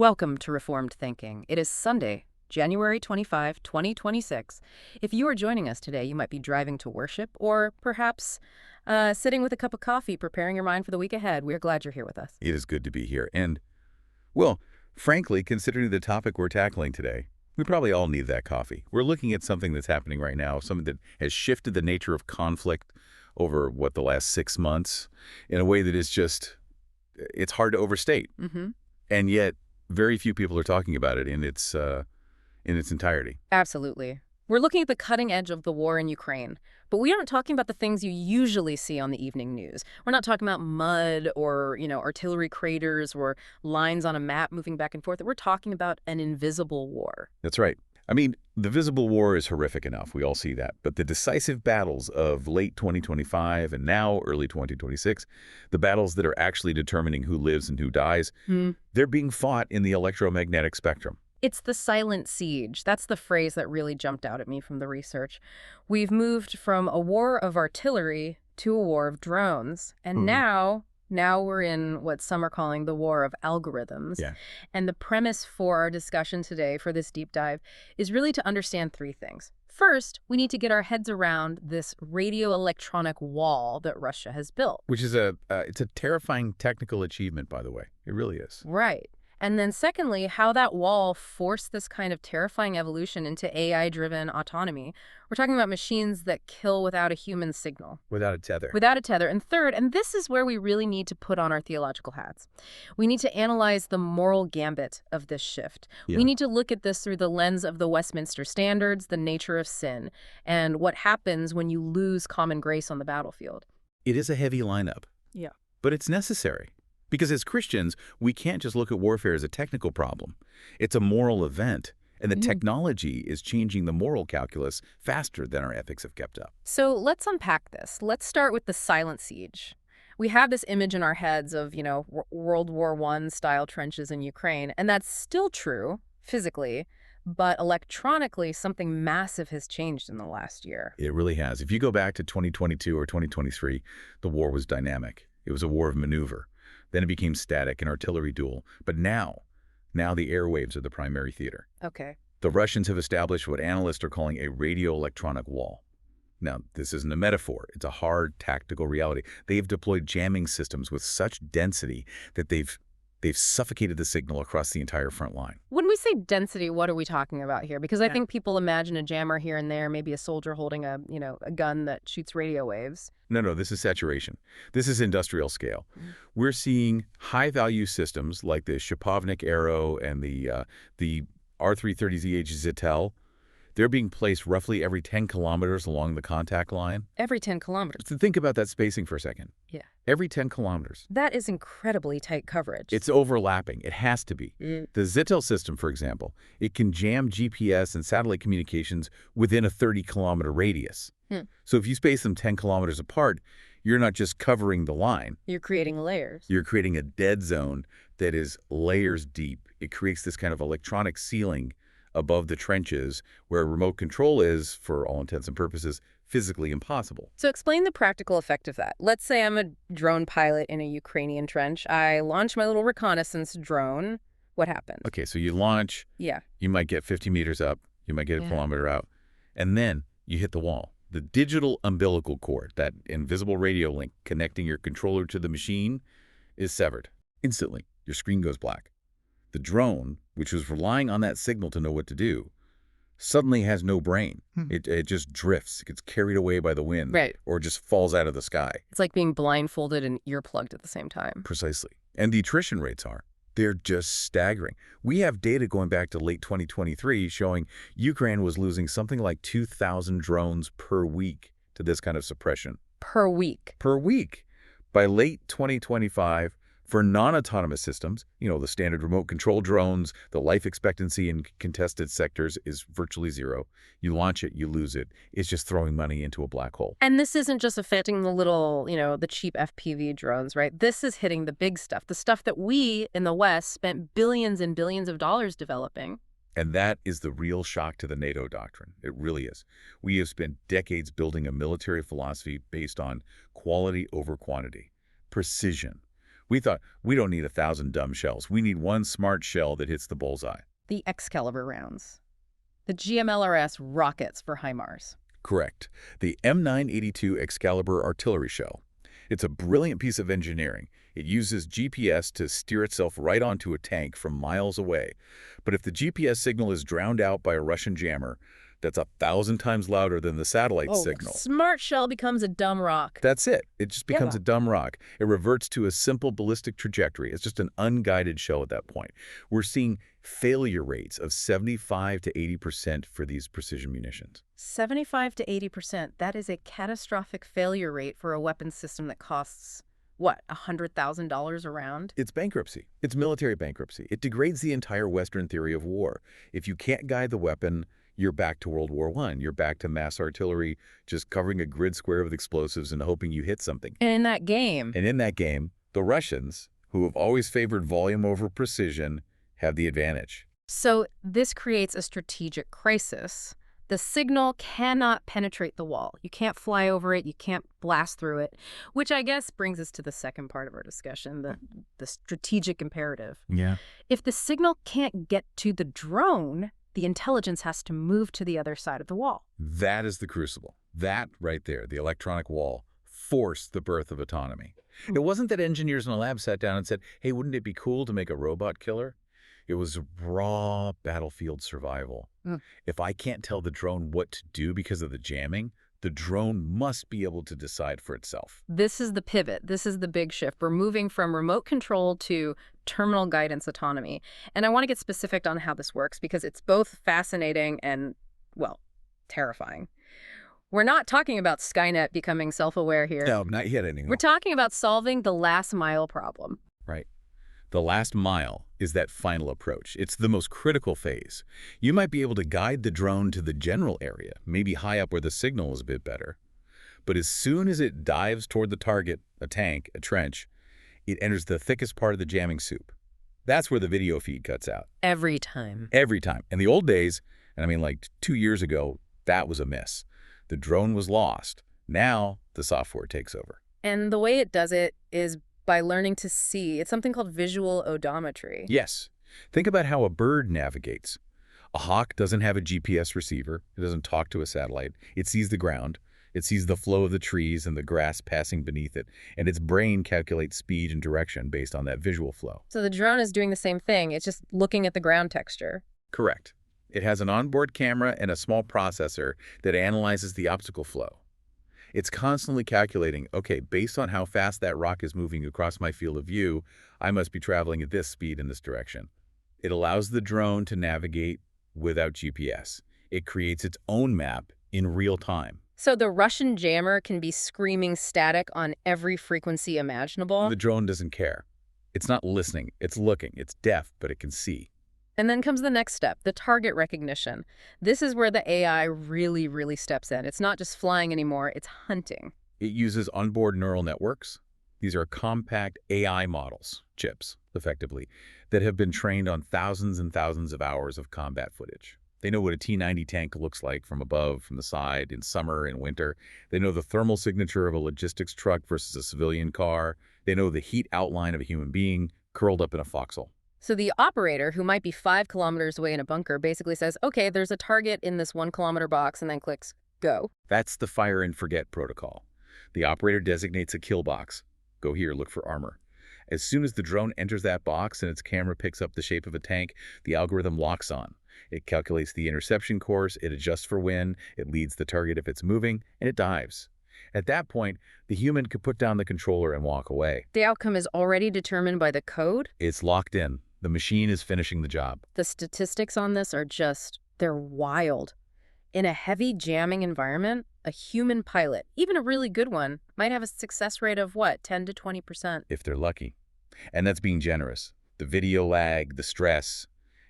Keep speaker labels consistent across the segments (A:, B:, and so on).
A: Welcome to Reformed Thinking. It is Sunday, January 25, 2026. If you are joining us today, you might be driving to worship or perhaps sitting with a cup of coffee, preparing your mind for the week ahead. We're glad you're here with us.
B: It is good to be here. And, well, frankly, considering the topic we're tackling today, we probably all need that coffee. We're looking at something that's happening right now, something that has shifted the nature of conflict over, the last 6 months in a way that is just, it's hard to overstate. And yet, very few people are talking about it in its entirety.
A: Absolutely. We're looking at the cutting edge of the war in Ukraine, but we aren't talking about the things you usually see on the evening news. We're not talking about mud or, artillery craters or lines on a map moving back and forth. We're talking about an invisible war.
B: That's right. I mean, the visible war is horrific enough. We all see that. But the decisive battles of late 2025 and now early 2026, the battles that are actually determining who lives and who dies, they're being fought in the electromagnetic spectrum.
A: It's the silent siege. That's the phrase that really jumped out at me from the research. We've moved from a war of artillery to a war of drones. And now we're in what some are calling the war of algorithms.
B: Yeah.
A: And the premise for our discussion today, for this deep dive, is really to understand three things. First, we need to get our heads around this radio-electronic wall that Russia has built.
B: Which is it's a terrifying technical achievement, by the way. It really is.
A: Right. And then secondly, how that wall forced this kind of terrifying evolution into AI-driven autonomy. We're talking about machines that kill without a human signal.
B: Without a tether.
A: Without a tether. And third, and this is where we really need to put on our theological hats, we need to analyze the moral gambit of this shift.
B: Yeah.
A: We need to look at this through the lens of the Westminster Standards, the nature of sin, and what happens when you lose common grace on the battlefield.
B: It is a heavy lineup.
A: Yeah.
B: But it's necessary. Because as Christians, we can't just look at warfare as a technical problem. It's a moral event, and the technology is changing the moral calculus faster than our ethics have kept up.
A: So let's unpack this. Let's start with the silent siege. We have this image in our heads of, World War I style trenches in Ukraine, and that's still true physically, but electronically, something massive has changed in the last year.
B: It really has. If you go back to 2022 or 2023, the war was dynamic. It was a war of maneuver. Then it became static, an artillery duel. But now the airwaves are the primary theater.
A: Okay.
B: The Russians have established what analysts are calling a radio-electronic wall. Now, this isn't a metaphor. It's a hard tactical reality. They've deployed jamming systems with such density that they've suffocated the signal across the entire front line.
A: When we say density, what are we talking about here? Because I think people imagine a jammer here and there, maybe a soldier holding a gun that shoots radio waves.
B: No, this is saturation. This is industrial scale. We're seeing high-value systems like the Shapovnik Arrow and the R330ZH Zytel. They're being placed roughly every 10 kilometers along the contact line.
A: Every 10 kilometers?
B: So think about that spacing for a second.
A: Yeah.
B: Every 10 kilometers.
A: That is incredibly tight coverage.
B: It's overlapping. It has to be. The Zytel system, for example, it can jam GPS and satellite communications within a 30-kilometer radius. So if you space them 10 kilometers apart, you're not just covering the line.
A: You're creating layers.
B: You're creating a dead zone that is layers deep. It creates this kind of electronic ceiling above the trenches where remote control is, for all intents and purposes, physically impossible.
A: So explain the practical effect of that. Let's say I'm a drone pilot in a Ukrainian trench. I launch my little reconnaissance drone. What happens?
B: Okay, so you launch.
A: Yeah.
B: You might get 50 meters up. You might get a kilometer out. And then you hit the wall. The digital umbilical cord, that invisible radio link connecting your controller to the machine, is severed. Instantly, your screen goes black. The drone, which was relying on that signal to know what to do, suddenly has no brain. It just drifts. It gets carried away by the wind.
A: Right.
B: Or just falls out of the sky.
A: It's like being blindfolded and earplugged at the same time.
B: Precisely. And the attrition rates they're just staggering. We have data going back to late 2023 showing Ukraine was losing something like 2,000 drones per week to this kind of suppression.
A: Per week?
B: Per week. By late 2025, for non-autonomous systems, the standard remote control drones, the life expectancy in contested sectors is virtually zero. You launch it, you lose it. It's just throwing money into a black hole.
A: And this isn't just affecting the little, the cheap FPV drones, right? This is hitting the big stuff, the stuff that we in the West spent billions and billions of dollars developing.
B: And that is the real shock to the NATO doctrine. It really is. We have spent decades building a military philosophy based on quality over quantity, precision. We thought, we don't need 1,000 dumb shells. We need one smart shell that hits the bullseye.
A: The Excalibur rounds. The GMLRS rockets for HIMARS.
B: Correct. The M982 Excalibur artillery shell. It's a brilliant piece of engineering. It uses GPS to steer itself right onto a tank from miles away. But if the GPS signal is drowned out by a Russian jammer, that's 1,000 times louder than the satellite signal.
A: Smart shell becomes a dumb rock.
B: That's it. It just becomes a dumb rock. It reverts to a simple ballistic trajectory. It's just an unguided shell at that point. We're seeing failure rates of 75 to 80% for these precision munitions.
A: 75 to 80%. That is a catastrophic failure rate for a weapons system that costs, what, $100,000 a round?
B: It's bankruptcy. It's military bankruptcy. It degrades the entire Western theory of war. If you can't guide the weapon, you're back to World War I. You're back to mass artillery, just covering a grid square with explosives and hoping you hit something.
A: And in that game,
B: the Russians, who have always favored volume over precision, have the advantage.
A: So this creates a strategic crisis. The signal cannot penetrate the wall. You can't fly over it. You can't blast through it, which I guess brings us to the second part of our discussion, the strategic imperative.
B: Yeah.
A: If the signal can't get to the drone, the intelligence has to move to the other side of the wall.
B: That is the crucible. That right there, the electronic wall, forced the birth of autonomy. It wasn't that engineers in a lab sat down and said, hey, wouldn't it be cool to make a robot killer? It was raw battlefield survival. If I can't tell the drone what to do because of the jamming, the drone must be able to decide for itself.
A: This is the pivot. This is the big shift. We're moving from remote control to terminal guidance autonomy. And I want to get specific on how this works because it's both fascinating and, well, terrifying. We're not talking about Skynet becoming self-aware here.
B: No, not yet anymore.
A: We're talking about solving the last mile problem.
B: Right. The last mile is that final approach. It's the most critical phase. You might be able to guide the drone to the general area, maybe high up where the signal is a bit better. But as soon as it dives toward the target, a tank, a trench, it enters the thickest part of the jamming soup. That's where the video feed cuts out.
A: Every time.
B: Every time. In the old days, and I mean like 2 years ago, that was a miss. The drone was lost. Now the software takes over.
A: And the way it does it is by learning to see. It's something called visual odometry.
B: Yes. Think about how a bird navigates. A hawk doesn't have a GPS receiver. It doesn't talk to a satellite. It sees the ground. It sees the flow of the trees and the grass passing beneath it, and its brain calculates speed and direction based on that visual flow.
A: So the drone is doing the same thing. It's just looking at the ground texture.
B: Correct. It has an onboard camera and a small processor that analyzes the optical flow. It's constantly calculating, okay, based on how fast that rock is moving across my field of view, I must be traveling at this speed in this direction. It allows the drone to navigate without GPS. It creates its own map in real time.
A: So the Russian jammer can be screaming static on every frequency imaginable?
B: The drone doesn't care. It's not listening. It's looking. It's deaf, but it can see.
A: And then comes the next step, the target recognition. This is where the AI really steps in. It's not just flying anymore, it's hunting.
B: It uses onboard neural networks. These are compact AI models, chips, effectively, that have been trained on thousands and thousands of hours of combat footage. They know what a T-90 tank looks like from above, from the side, in summer and winter. They know the thermal signature of a logistics truck versus a civilian car. They know the heat outline of a human being curled up in a foxhole.
A: So the operator, who might be 5 kilometers away in a bunker, basically says, okay, there's a target in this 1 kilometer box, and then clicks go.
B: That's the fire and forget protocol. The operator designates a kill box. Go here, look for armor. As soon as the drone enters that box and its camera picks up the shape of a tank, the algorithm locks on. It calculates the interception course, it adjusts for wind, it leads the target if it's moving, and it dives. At that point, the human could put down the controller and walk away.
A: The outcome is already determined by the code?
B: It's locked in. The machine is finishing the job.
A: The statistics on this are they're wild. In a heavy jamming environment, a human pilot, even a really good one, might have a success rate of, what, 10 to 20%?
B: If they're lucky. And that's being generous. The video lag, the stress,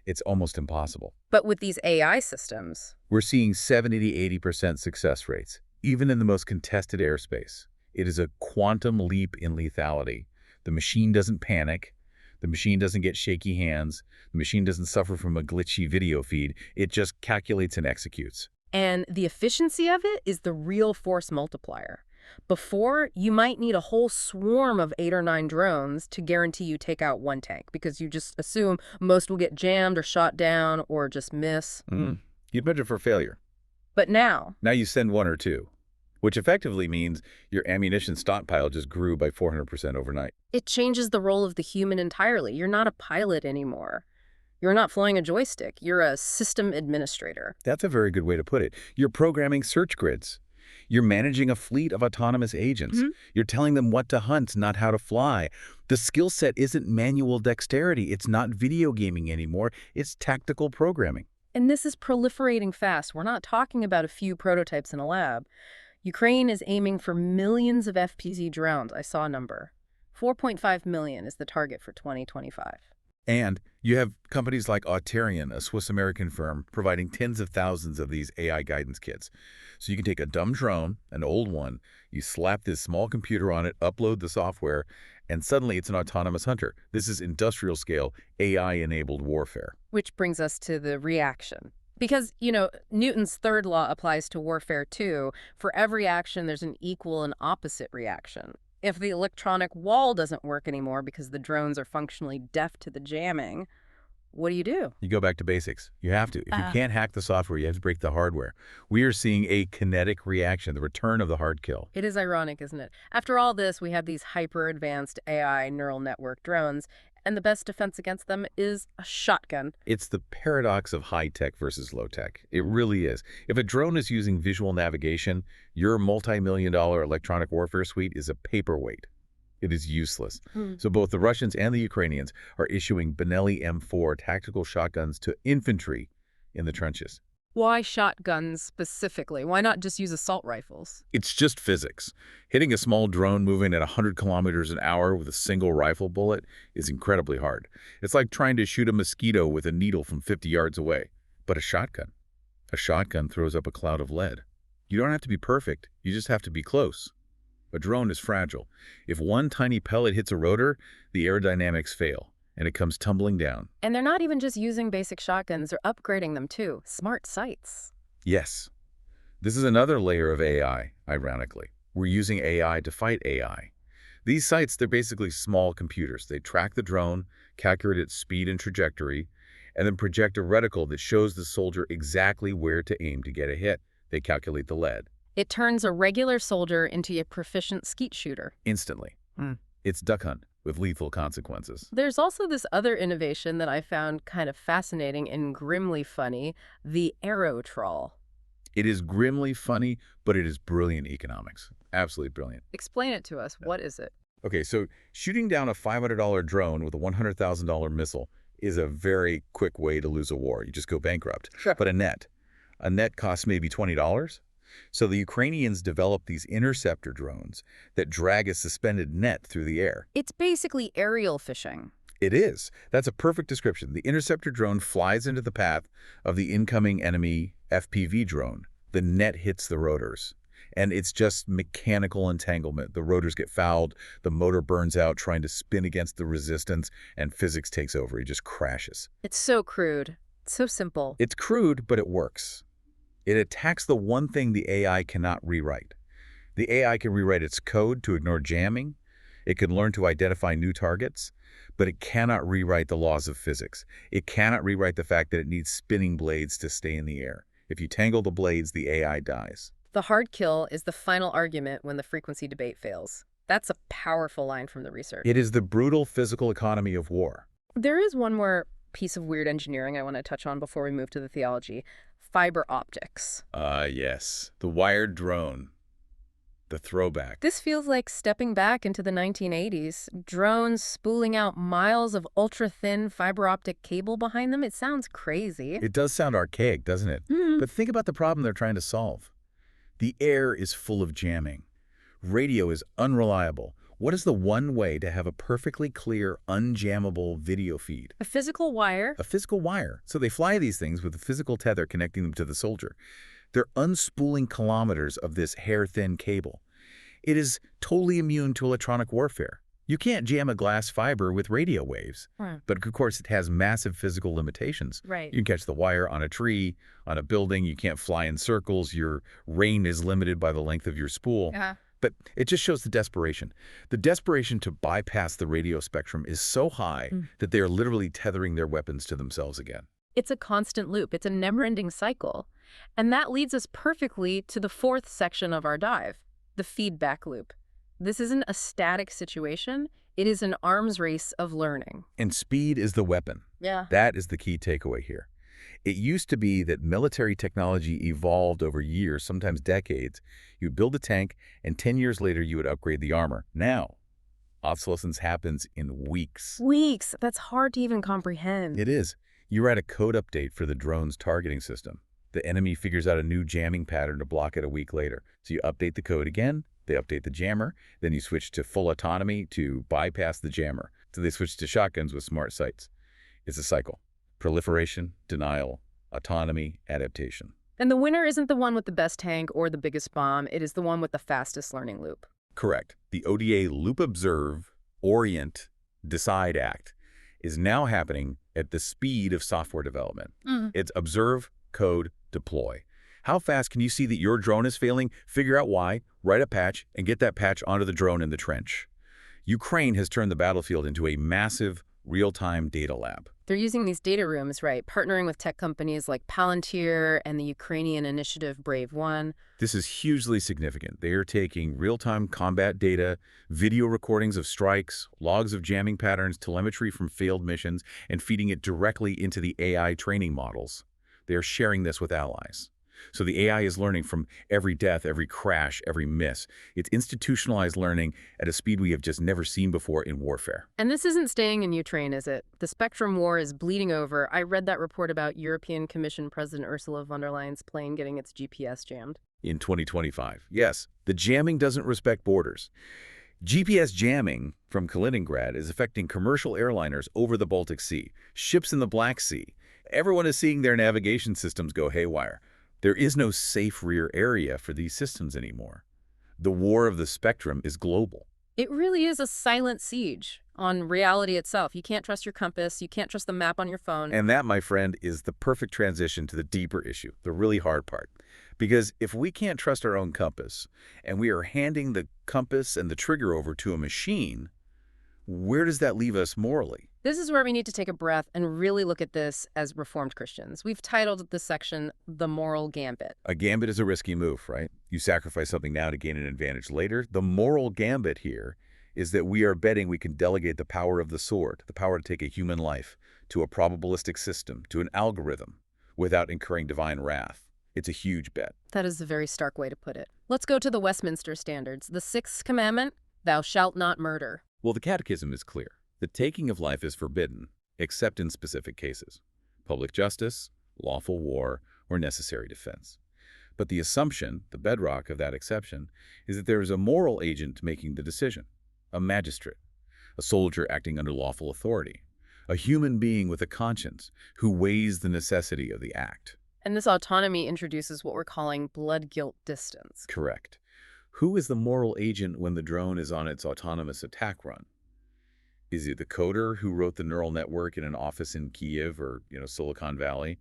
B: it's almost impossible.
A: But with these AI systems,
B: we're seeing 70 to 80% success rates, even in the most contested airspace. It is a quantum leap in lethality. The machine doesn't panic. The machine doesn't get shaky hands. The machine doesn't suffer from a glitchy video feed. It just calculates and executes.
A: And the efficiency of it is the real force multiplier. Before, you might need a whole swarm of 8 or 9 drones to guarantee you take out one tank because you just assume most will get jammed or shot down or just miss.
B: You'd budget for failure.
A: But now,
B: Now you send one or two, which effectively means your ammunition stockpile just grew by 400% overnight.
A: it changes the role of the human entirely. You're not a pilot anymore. You're not flying a joystick. You're a system administrator.
B: That's a very good way to put it. You're programming search grids. You're managing a fleet of autonomous agents. You're telling them what to hunt, not how to fly. The skill set isn't manual dexterity. It's not video gaming anymore. It's tactical programming.
A: And this is proliferating fast. We're not talking about a few prototypes in a lab. Ukraine is aiming for millions of FPV drones. I saw a number. 4.5 million is the target for 2025.
B: And you have companies like Auterion, a Swiss-American firm, providing tens of thousands of these AI guidance kits. So you can take a dumb drone, an old one, you slap this small computer on it, upload the software, and suddenly it's an autonomous hunter. This is industrial-scale, AI-enabled warfare.
A: Which brings us to the reaction. Because, Newton's third law applies to warfare too. For every action, there's an equal and opposite reaction. If the electronic wall doesn't work anymore because the drones are functionally deaf to the jamming, what do?
B: You go back to basics. You have to. If you can't hack the software, you have to break the hardware. We are seeing a kinetic reaction, the return of the hard kill.
A: It is ironic, isn't it? After all this, we have these hyper-advanced AI neural network drones, and the best defense against them is a shotgun.
B: It's the paradox of high-tech versus low-tech. It really is. If a drone is using visual navigation, your multi-million-dollar electronic warfare suite is a paperweight. It is useless. So both the Russians and the Ukrainians are issuing Benelli M4 tactical shotguns to infantry in the trenches.
A: Why shotguns specifically? Why not just use assault rifles?
B: It's just physics. Hitting a small drone moving at 100 kilometers an hour with a single rifle bullet is incredibly hard. It's like trying to shoot a mosquito with a needle from 50 yards away. But a shotgun throws up a cloud of lead. You don't have to be perfect, you just have to be close. A drone is fragile. If one tiny pellet hits a rotor, the aerodynamics fail, and it comes tumbling down.
A: And they're not even just using basic shotguns, they're upgrading them too. Smart sights.
B: Yes. This is another layer of AI, ironically. We're using AI to fight AI. These sights, they're basically small computers. They track the drone, calculate its speed and trajectory, and then project a reticle that shows the soldier exactly where to aim to get a hit. They calculate the lead.
A: It turns a regular soldier into a proficient skeet shooter.
B: Instantly. It's duck hunt with lethal consequences.
A: There's also this other innovation that I found kind of fascinating and grimly funny, the aerotrawl.
B: It is grimly funny, but it is brilliant economics. Absolutely brilliant.
A: Explain it to us. What is it?
B: Okay, so shooting down a $500 drone with a $100,000 missile is a very quick way to lose a war. You just go bankrupt.
A: Sure.
B: But a net costs maybe $20. So the Ukrainians developed these interceptor drones that drag a suspended net through the air.
A: It's basically aerial fishing.
B: It is. That's a perfect description. The interceptor drone flies into the path of the incoming enemy FPV drone. The net hits the rotors, and it's just mechanical entanglement. The rotors get fouled, the motor burns out trying to spin against the resistance, and physics takes over. It just crashes.
A: It's so crude. It's so simple.
B: It's crude, but it works. It attacks the one thing the AI cannot rewrite. The AI can rewrite its code to ignore jamming. It can learn to identify new targets, but it cannot rewrite the laws of physics. It cannot rewrite the fact that it needs spinning blades to stay in the air. If you tangle the blades, the AI dies.
A: The hard kill is the final argument when the frequency debate fails. That's a powerful line from the research.
B: It is the brutal physical economy of war.
A: There is one more piece of weird engineering I want to touch on before we move to the theology. Fiber optics.
B: Yes. The wired drone. The throwback.
A: This feels like stepping back into the 1980s. Drones spooling out miles of ultra-thin fiber optic cable behind them. It sounds crazy.
B: It does sound archaic, doesn't it? But think about the problem they're trying to solve. The air is full of jamming. Radio is unreliable. What is the one way to have a perfectly clear, unjammable video feed?
A: A physical wire.
B: A physical wire. So they fly these things with a physical tether connecting them to the soldier. They're unspooling kilometers of this hair-thin cable. It is totally immune to electronic warfare. You can't jam a glass fiber with radio waves.
A: Right.
B: But of course, it has massive physical limitations.
A: Right.
B: You can catch the wire on a tree, on a building. You can't fly in circles. Your range is limited by the length of your spool. But it just shows the desperation. The desperation to bypass the radio spectrum is so high that they are literally tethering their weapons to themselves again.
A: It's a constant loop. It's a never-ending cycle. And that leads us perfectly to the fourth section of our dive, the feedback loop. This isn't a static situation. It is an arms race of learning.
B: And speed is the weapon.
A: Yeah.
B: That is the key takeaway here. It used to be that military technology evolved over years, sometimes decades. You'd build a tank, and 10 years later, you would upgrade the armor. Now, obsolescence happens in weeks.
A: Weeks. That's hard to even comprehend.
B: It is. You write a code update for the drone's targeting system. The enemy figures out a new jamming pattern to block it a week later. So you update the code again, they update the jammer, then you switch to full autonomy to bypass the jammer. So they switch to shotguns with smart sights. It's a cycle. Proliferation, denial, autonomy, adaptation.
A: And the winner isn't the one with the best tank or the biggest bomb. It is the one with the fastest learning loop.
B: Correct. The ODA loop observe, orient, decide act is now happening at the speed of software development. It's observe, code, deploy. How fast can you see that your drone is failing, figure out why, write a patch, and get that patch onto the drone in the trench? Ukraine has turned the battlefield into a massive real-time data lab.
A: They're using these data rooms, right, partnering with tech companies like Palantir and the Ukrainian initiative Brave One.
B: This is hugely significant. They are taking real-time combat data, video recordings of strikes, logs of jamming patterns, telemetry from failed missions, and feeding it directly into the AI training models. They are sharing this with allies. So the AI is learning from every death, every crash, every miss. It's institutionalized learning at a speed we have just never seen before in warfare.
A: And this isn't staying in Ukraine, is it? The spectrum war is bleeding over. I read that report about European Commission President Ursula von der Leyen's plane getting its GPS jammed.
B: In 2025, yes, the jamming doesn't respect borders. GPS jamming from Kaliningrad is affecting commercial airliners over the Baltic Sea, ships in the Black Sea. Everyone is seeing their navigation systems go haywire. There is no safe rear area for these systems anymore. The war of the spectrum is global.
A: It really is a silent siege on reality itself. You can't trust your compass. You can't trust the map on your phone.
B: And that, my friend, is the perfect transition to the deeper issue, the really hard part. Because if we can't trust our own compass, and we are handing the compass and the trigger over to a machine, where does that leave us morally?
A: This is where we need to take a breath and really look at this as Reformed Christians. We've titled this section, The Moral Gambit.
B: A gambit is a risky move, right? You sacrifice something now to gain an advantage later. The moral gambit here is that we are betting we can delegate the power of the sword, the power to take a human life, to a probabilistic system, to an algorithm, without incurring divine wrath. It's a huge bet.
A: That is a very stark way to put it. Let's go to the Westminster Standards. The sixth commandment, thou shalt not murder.
B: Well, the Catechism is clear. The taking of life is forbidden, except in specific cases: public justice, lawful war, or necessary defense. But the assumption, the bedrock of that exception, is that there is a moral agent making the decision, a magistrate, a soldier acting under lawful authority, a human being with a conscience who weighs the necessity of the act.
A: And this autonomy introduces what we're calling blood guilt distance.
B: Correct. Who is the moral agent when the drone is on its autonomous attack run? Is it the coder who wrote the neural network in an office in Kiev or, Silicon Valley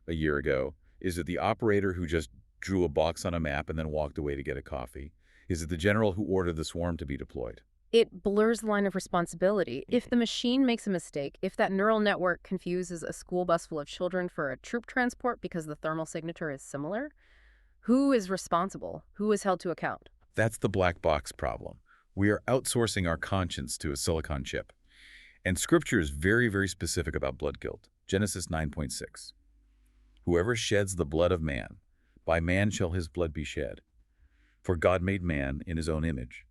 B: a year ago? Is it the operator who just drew a box on a map and then walked away to get a coffee? Is it the general who ordered the swarm to be deployed?
A: It blurs the line of responsibility. If the machine makes a mistake, if that neural network confuses a school bus full of children for a troop transport because the thermal signature is similar, who is responsible? Who is held to account?
B: That's the black box problem. We are outsourcing our conscience to a silicon chip. And Scripture is very, very specific about blood guilt. Genesis 9:6. Whoever sheds the blood of man, by man shall his blood be shed. For God made man in his own image.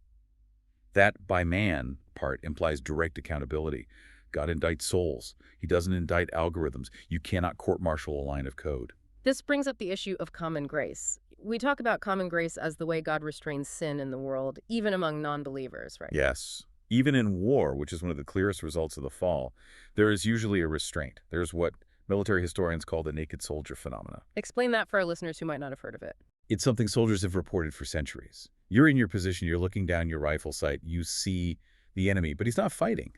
B: That by man part implies direct accountability. God indicts souls. He doesn't indict algorithms. You cannot court-martial a line of code.
A: This brings up the issue of common grace. We talk about common grace as the way God restrains sin in the world, even among non-believers, right?
B: Yes. Even in war, which is one of the clearest results of the fall, there is usually a restraint. There's what military historians call the naked soldier phenomena.
A: Explain that for our listeners who might not have heard of it.
B: It's something soldiers have reported for centuries. You're in your position, you're looking down your rifle sight, you see the enemy, but he's not fighting.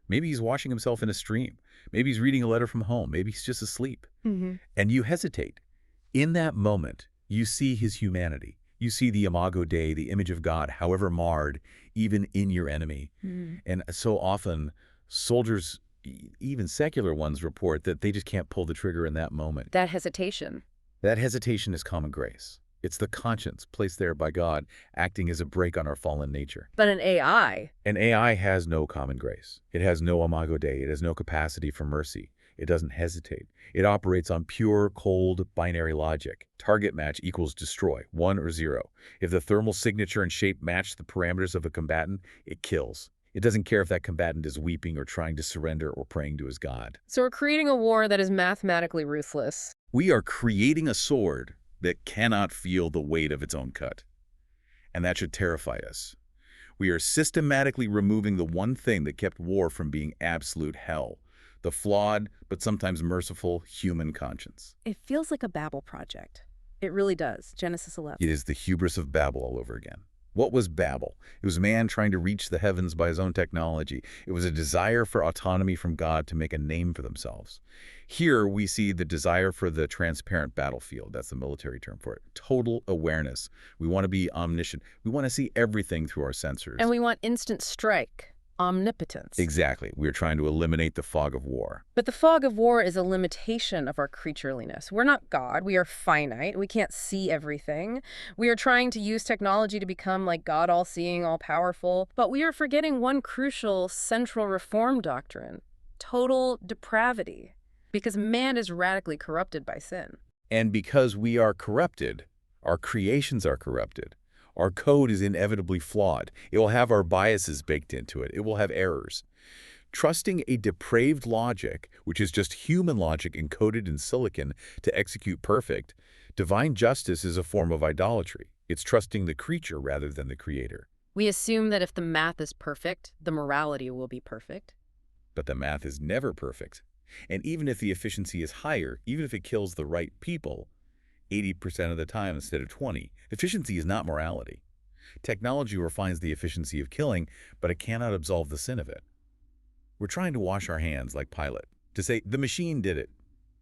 B: Maybe he's washing himself in a stream. Maybe he's reading a letter from home. Maybe he's just asleep. And you hesitate. In that moment, you see his humanity. You see the imago Dei, the image of God, however marred, even in your enemy.
A: Hmm.
B: And so often, soldiers, even secular ones, report that they just can't pull the trigger in that moment.
A: That hesitation.
B: That hesitation is common grace. It's the conscience placed there by God, acting as a brake on our fallen nature.
A: But an AI,
B: An AI has no common grace. It has no imago Dei. It has no capacity for mercy. It doesn't hesitate. It operates on pure, cold, binary logic. Target match equals destroy, 1 or 0. If the thermal signature and shape match the parameters of a combatant, it kills. It doesn't care if that combatant is weeping or trying to surrender or praying to his God.
A: so we're creating a war that is mathematically ruthless.
B: We are creating a sword that cannot feel the weight of its own cut. And that should terrify us. We are systematically removing the one thing that kept war from being absolute hell, the flawed but sometimes merciful human conscience.
A: It feels like a Babel project. It really does. Genesis 11.
B: It is the hubris of Babel all over again. What was Babel? It was man trying to reach the heavens by his own technology. It was a desire for autonomy from God to make a name for themselves. Here we see the desire for the transparent battlefield. That's the military term for it. Total awareness. We want to be omniscient. We want to see everything through our sensors.
A: And we want instant strike. Omnipotence.
B: Exactly. We are trying to eliminate the fog of war.
A: But the fog of war is a limitation of our creatureliness. We're not God. We are finite. We can't see everything. We are trying to use technology to become like God, all-seeing, all-powerful. But we are forgetting one crucial central reform doctrine: total depravity. Because man is radically corrupted by sin.
B: And because we are corrupted, our creations are corrupted. Our code is inevitably flawed. It will have our biases baked into it. It will have errors. Trusting a depraved logic, which is just human logic encoded in silicon to execute perfect, divine justice is a form of idolatry. It's trusting the creature rather than the creator.
A: We assume that if the math is perfect, the morality will be perfect.
B: But the math is never perfect. And even if the efficiency is higher, even if it kills the right people, 80% of the time instead of 20, efficiency is not morality. Technology refines the efficiency of killing, but it cannot absolve the sin of it. We're trying to wash our hands like Pilate, to say, the machine did it,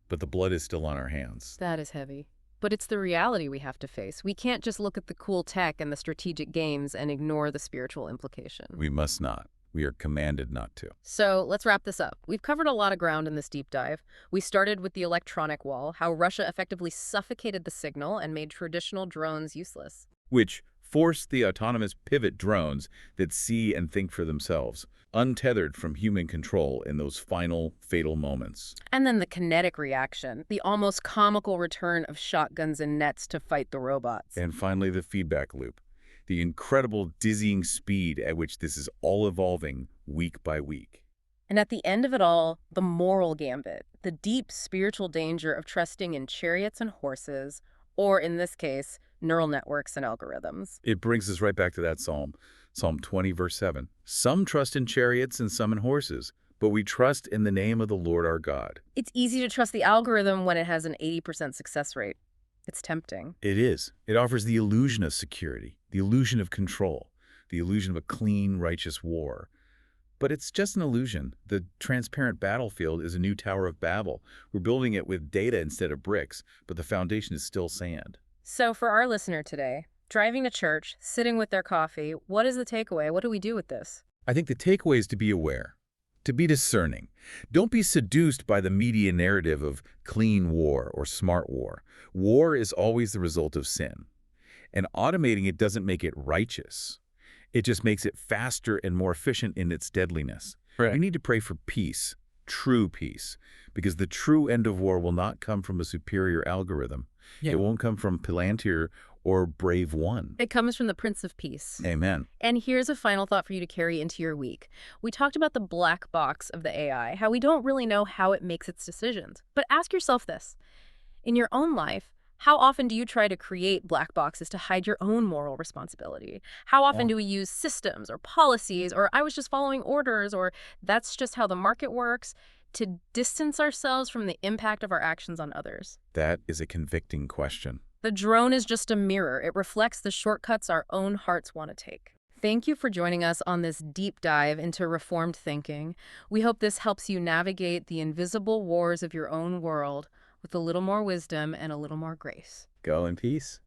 B: but the blood is still on our hands.
A: That is heavy. But it's the reality we have to face. We can't just look at the cool tech and the strategic games and ignore the spiritual implication.
B: We must not. We are commanded not to.
A: So let's wrap this up. We've covered a lot of ground in this deep dive. We started with the electronic wall, how Russia effectively suffocated the signal and made traditional drones useless.
B: Which forced the autonomous pivot drones that see and think for themselves, untethered from human control in those final, fatal moments.
A: And then the kinetic reaction, the almost comical return of shotguns and nets to fight the robots.
B: And finally, the feedback loop. The incredible, dizzying speed at which this is all evolving week by week.
A: And at the end of it all, the moral gambit, the deep spiritual danger of trusting in chariots and horses, or in this case, neural networks and algorithms.
B: It brings us right back to that psalm, Psalm 20, verse 7. Some trust in chariots and some in horses, but we trust in the name of the Lord our God.
A: It's easy to trust the algorithm when it has an 80% success rate. It's tempting.
B: It is. It offers the illusion of security, the illusion of control, the illusion of a clean, righteous war. But it's just an illusion. The transparent battlefield is a new Tower of Babel. We're building it with data instead of bricks, but the foundation is still sand.
A: So for our listener today, driving to church, sitting with their coffee, what is the takeaway? What do we do with this?
B: I think the takeaway is to be aware, to be discerning. Don't be seduced by the media narrative of clean war or smart war. War is always the result of sin. And automating it doesn't make it righteous. It just makes it faster and more efficient in its deadliness.
C: Right.
B: We need to pray for peace, true peace, because the true end of war will not come from a superior algorithm.
C: Yeah.
B: It won't come from Palantir or Brave One.
A: It comes from the Prince of Peace.
B: Amen.
A: And here's a final thought for you to carry into your week. We talked about the black box of the AI, how we don't really know how it makes its decisions. But ask yourself this. In your own life, how often do you try to create black boxes to hide your own moral responsibility? How often do we use systems or policies or I was just following orders or that's just how the market works to distance ourselves from the impact of our actions on others?
B: That is a convicting question.
A: The drone is just a mirror. It reflects the shortcuts our own hearts want to take. Thank you for joining us on this deep dive into reformed thinking. We hope this helps you navigate the invisible wars of your own world with a little more wisdom and a little more grace.
B: Go in peace.